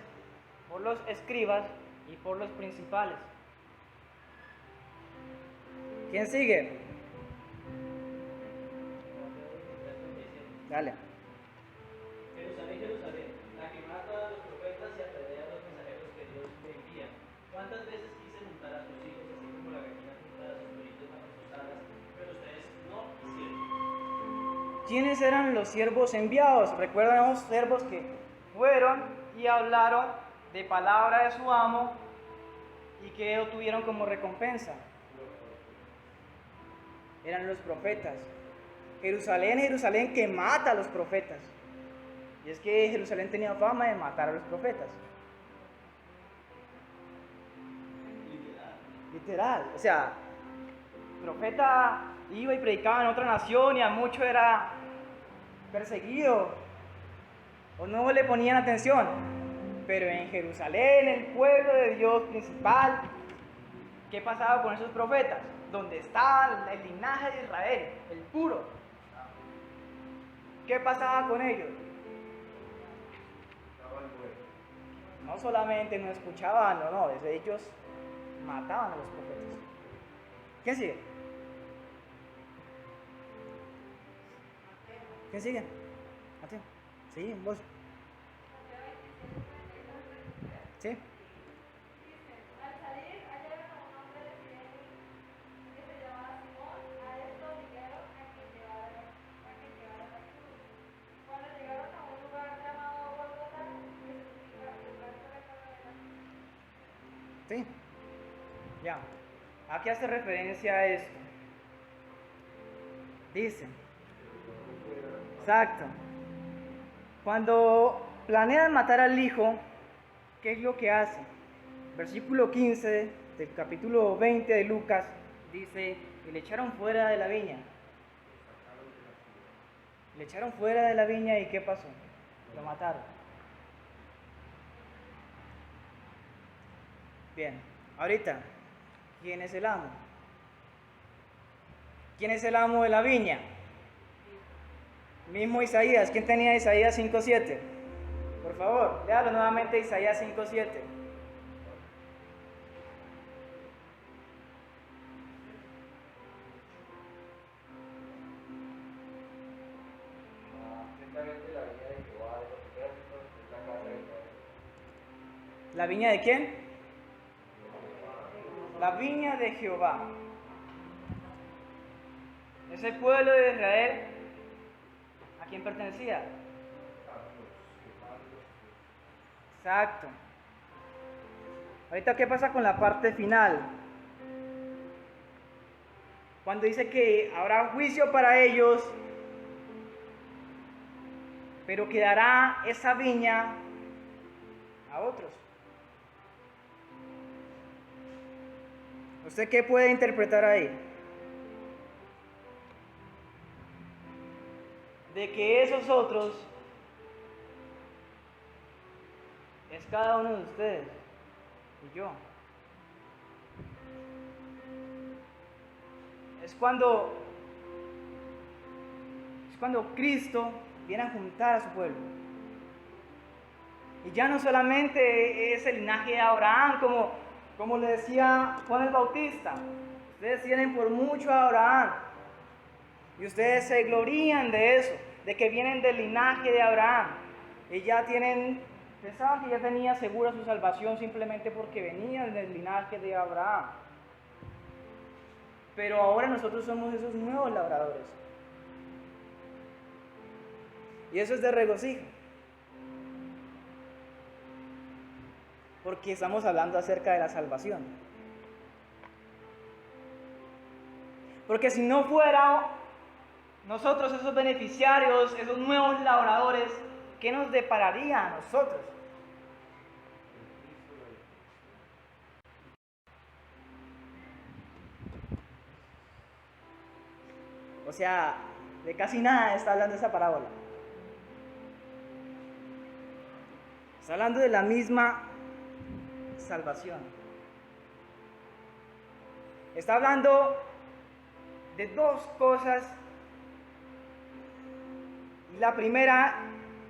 por los escribas y por los principales. ¿Quién sigue? Dale. Jerusalén, Jerusalén, la que mata a los profetas y apedrea a los mensajeros que Dios le envía. ¿Cuántas veces quise juntar a tus hijos, así como la gallina junta a sus pollitos bajo sus alas, pero ustedes no quisieron? ¿Quiénes eran los siervos enviados? Recuerdan los siervos que fueron y hablaron de palabra de su amo y que obtuvieron como recompensa. Eran los profetas. Jerusalén, Jerusalén que mata a los profetas. Y es que Jerusalén tenía fama de matar a los profetas. Literal. O sea, el profeta iba y predicaba en otra nación y a muchos era perseguido o no le ponían atención. Pero en Jerusalén, el pueblo de Dios principal, ¿qué pasaba con esos profetas? Donde estaba el linaje de Israel, el puro. ¿Qué pasaba con ellos? no solamente no escuchaban, no, ellos mataban a los profetas. ¿Quién sigue? ¿Quién sigue? Mateo. Sí, vos. Sí. Al salir, hallaron a un hombre de Sirene que se llamaba Simón, a esto dijeron a quien llevaron a Jesús. Cuando llegaron a un lugar llamado Gólgota, que significa lugar de la calavera, Sí. Ya. ¿A qué hace referencia esto? Dice. Exacto. Cuando planean matar al hijo, ¿qué es lo que hacen? Versículo 15 del capítulo 20 de Lucas dice que le echaron fuera de la viña. Le echaron fuera de la viña y ¿qué pasó? Lo mataron. Bien, ahorita, ¿quién es el amo? ¿Quién es el amo de la viña? Mismo Isaías. ¿Quién tenía Isaías 5:7? Por favor, léalo nuevamente Isaías 5:7. Ciertamente la viña de Jehová de los ejércitos es la casa de Israel. ¿La viña de quién? La viña de Jehová. Ese pueblo de Israel, ¿a quién pertenecía? Exacto. Ahorita, ¿qué pasa con la parte final? Cuando dice que habrá juicio para ellos, pero quedará esa viña a otros. ¿Usted qué puede interpretar ahí? De que esos otros es cada uno de ustedes y yo. Es cuando Cristo viene a juntar a su pueblo. Y ya no solamente es el linaje de Abraham, como le decía Juan el Bautista. Ustedes tienen por mucho a Abraham. Y ustedes se glorían de eso, de que vienen del linaje de Abraham. Y ya pensaban que ya tenía segura su salvación simplemente porque venían del linaje de Abraham. Pero ahora nosotros somos esos nuevos labradores. Y eso es de regocijo. Porque estamos hablando acerca de la salvación. Porque si no fuera nosotros esos beneficiarios, esos nuevos labradores, ¿qué nos depararía a nosotros? O sea, de casi nada está hablando esa parábola. Está hablando de la misma salvación. Está hablando de dos cosas. Y la primera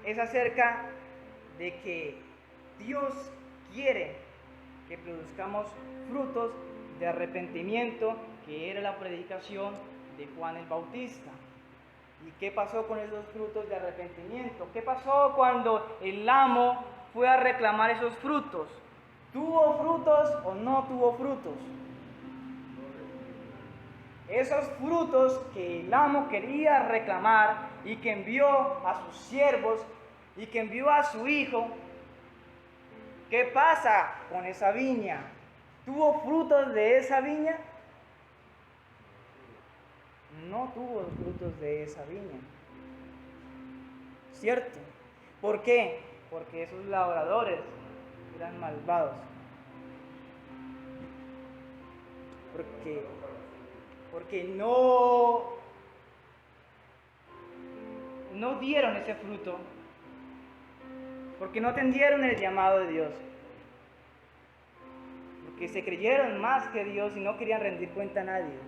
es acerca de que Dios quiere que produzcamos frutos de arrepentimiento, que era la predicación de Juan el Bautista. ¿Y qué pasó con esos frutos de arrepentimiento? ¿Qué pasó cuando el amo fue a reclamar esos frutos? ¿Tuvo frutos o no tuvo frutos? Esos frutos que el amo quería reclamar y que envió a sus siervos y que envió a su hijo, ¿qué pasa con esa viña? ¿Tuvo frutos de esa viña? No tuvo frutos de esa viña. ¿Cierto? ¿Por qué? Porque esos labradores eran malvados. Porque no dieron ese fruto. Porque no atendieron el llamado de Dios. Porque se creyeron más que Dios y no querían rendir cuenta a nadie.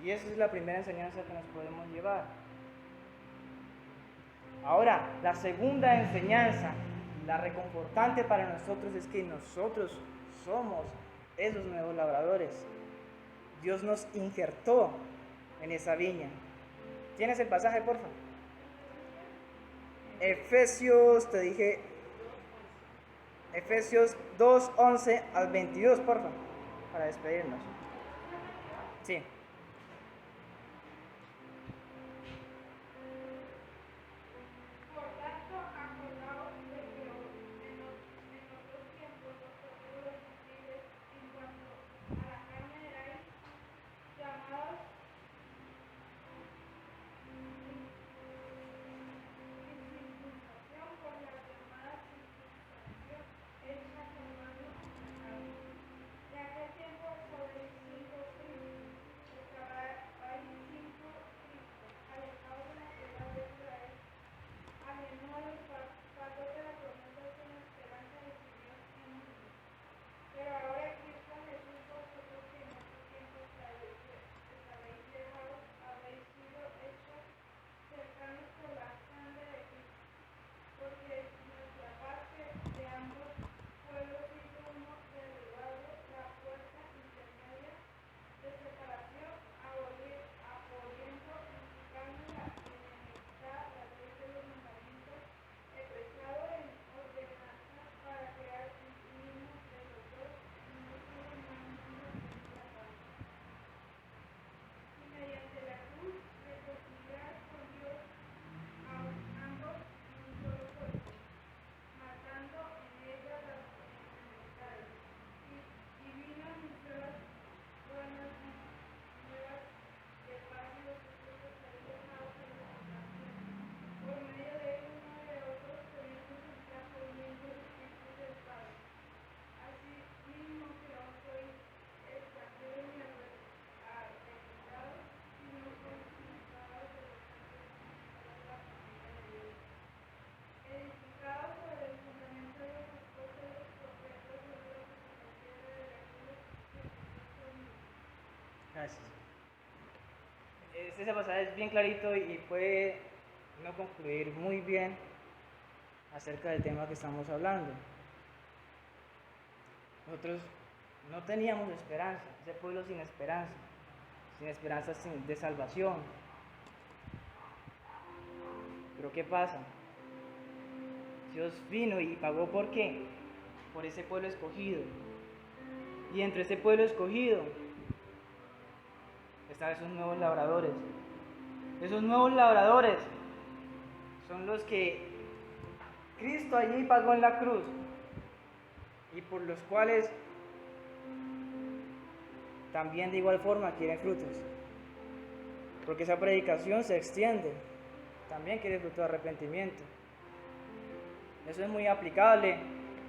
Y esa es la primera enseñanza que nos podemos llevar. Ahora, la segunda enseñanza la reconfortante para nosotros es que nosotros somos esos nuevos labradores. Dios nos injertó en esa viña. ¿Tienes el pasaje, por favor? Efesios 2:11 al 22, por favor, para despedirnos. Sí. Por tanto, acordaos de que en otros tiempos vosotros los gentiles, en cuanto a la carne erais llamados incircuncisión por la llamada circuncisión hecha con mano. De aquel tiempo sois cinco Cristos, estabais cinco Cristos, alejados de la tierra de Israel, alienó a los pactos de la promesa sin esperanza de Dios en el mundo. Pero ahora Cristo Jesús, vosotros que en otro tiempo estabais lejados, habéis sido hechos cercanos por la sangre de Cristo, porque nuestra parte de ambos pueblos hizo uno derribado la puerta intermedia de separación, aboliendo en su carne la enemistad, la ley de los mandamientos, expresado en ordenanzas para crear en sí mismo de los dos un solo mandamiento en la paz. Y mediante la cruz reconciliar con Dios a ambos en un solo cuerpo, matando en ella las enemistades. Y vino a anunciar buenas nuevas de paz y los esposos ahí dejados en la tentación. Por medio de uno y de otro podemos entrar por medio del Espíritu del Padre. Así mismo que no sois extranjeros ni arrebatados, sino conciudadanos de los santos y de la familia de Dios, edificados sobre el fundamento de los apóstoles, profetas, sobre la piedra de la cruz, Jesucristo mismo. Gracias. Este pasaje es bien clarito y puede no concluir muy bien acerca del tema que estamos hablando. Nosotros no teníamos esperanza, ese pueblo sin esperanza de salvación. Pero ¿qué pasa? Dios vino y pagó ¿por qué? Por ese pueblo escogido. Y entre ese pueblo escogido están esos nuevos labradores. Esos nuevos labradores son los que Cristo allí pagó en la cruz y por los cuales también de igual forma quieren frutos. Porque esa predicación se extiende. También quiere fruto de arrepentimiento. Eso es muy aplicable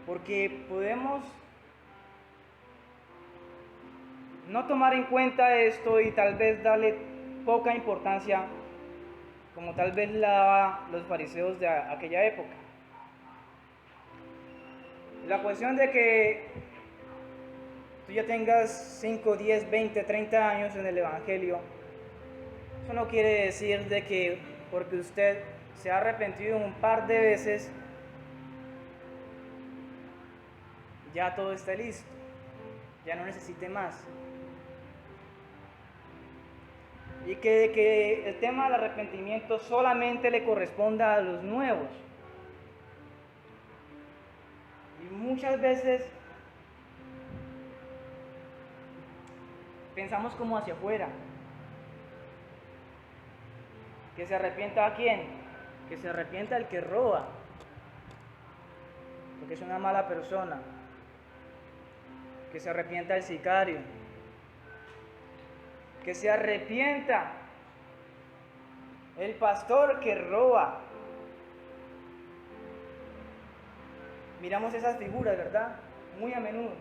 porque podemos no tomar en cuenta esto y tal vez darle poca importancia como tal vez la daban los fariseos de aquella época. La cuestión de que tú ya tengas 5, 10, 20, 30 años en el Evangelio, eso no quiere decir de que porque usted se ha arrepentido un par de veces, ya todo está listo, ya no necesite más. Y que el tema del arrepentimiento solamente le corresponda a los nuevos. Y muchas veces pensamos como hacia afuera. ¿Que se arrepienta a quién? Que se arrepienta el que roba, porque es una mala persona. Que se arrepienta el sicario. Que se arrepienta el pastor que roba. Miramos esas figuras, ¿verdad? Muy a menudo.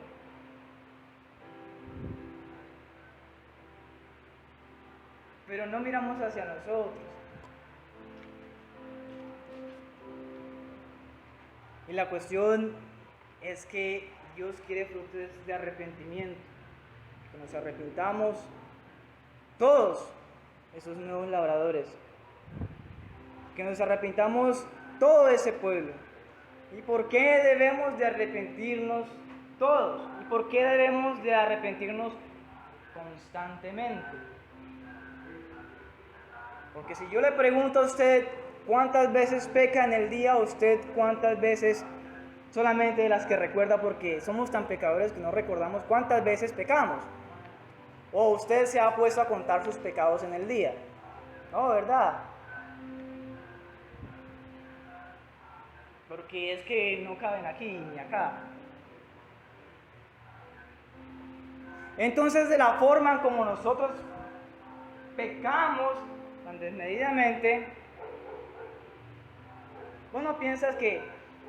Pero no miramos hacia nosotros. Y la cuestión es que Dios quiere frutos de arrepentimiento. Que nos arrepintamos todos esos nuevos labradores. Que nos arrepintamos todo ese pueblo. ¿Y por qué debemos de arrepentirnos todos? ¿Y por qué debemos de arrepentirnos constantemente? Porque si yo le pregunto a usted cuántas veces peca en el día, usted cuántas veces solamente de las que recuerda, porque somos tan pecadores que no recordamos cuántas veces pecamos. O usted se ha puesto a contar sus pecados en el día. No, ¿verdad? Porque es que no caben aquí ni acá. Entonces, de la forma en como nosotros pecamos tan desmedidamente, ¿vos no piensas que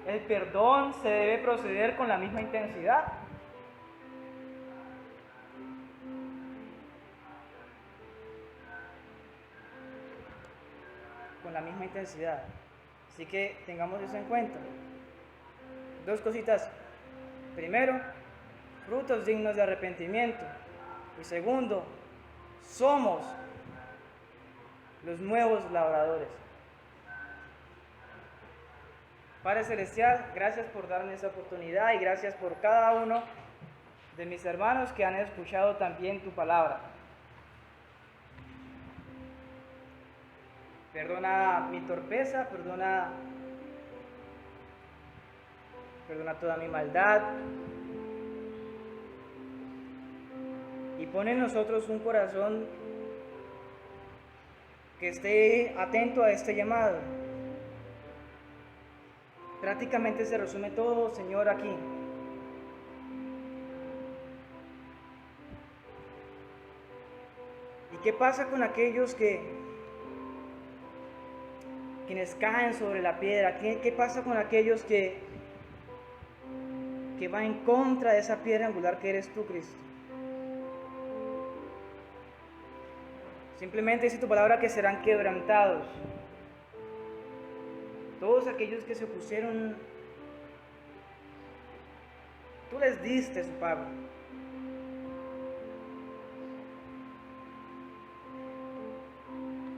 el perdón se debe proceder con la misma intensidad? Con la misma intensidad. Así que tengamos eso en cuenta. Dos cositas. Primero, frutos dignos de arrepentimiento. Y segundo, somos los nuevos labradores. Padre Celestial, gracias por darme esa oportunidad y gracias por cada uno de mis hermanos que han escuchado también tu palabra. Perdona mi torpeza, perdona toda mi maldad. Y pon en nosotros un corazón que esté atento a este llamado. Prácticamente se resume todo, Señor, aquí. ¿Y qué pasa con aquellos quienes caen sobre la piedra? ¿Qué pasa con aquellos que van en contra de esa piedra angular que eres tú, Cristo? Simplemente dice tu palabra que serán quebrantados. Todos aquellos que se opusieron, tú les diste su pago.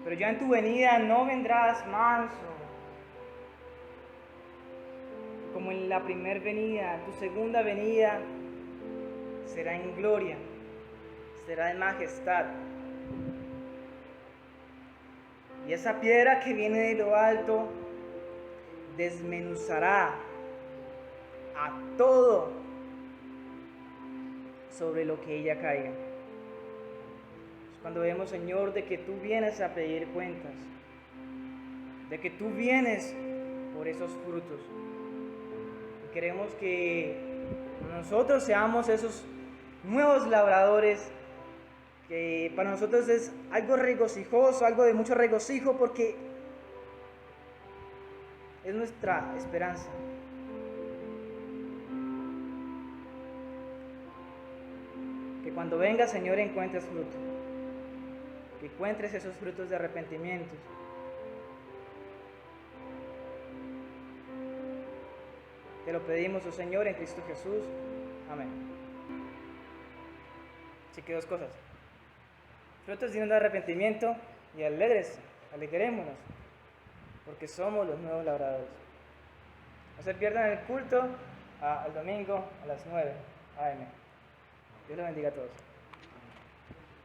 Pero ya en tu venida no vendrás manso, como en la primera venida. Tu segunda venida será en gloria, será en majestad. Y esa piedra que viene de lo alto desmenuzará a todo sobre lo que ella caiga. Es cuando vemos, Señor, de que tú vienes a pedir cuentas, de que tú vienes por esos frutos. Y queremos que nosotros seamos esos nuevos labradores, que para nosotros es algo regocijoso, algo de mucho regocijo, porque es nuestra esperanza. Que cuando venga, Señor, encuentres fruto, que encuentres esos frutos de arrepentimiento. Te lo pedimos, oh Señor, en Cristo Jesús. Amén. Así que dos cosas: frutos dignos de arrepentimiento y alegrémonos, porque somos los nuevos labradores. No se pierdan el culto el domingo a las 9 a.m. Dios los bendiga a todos.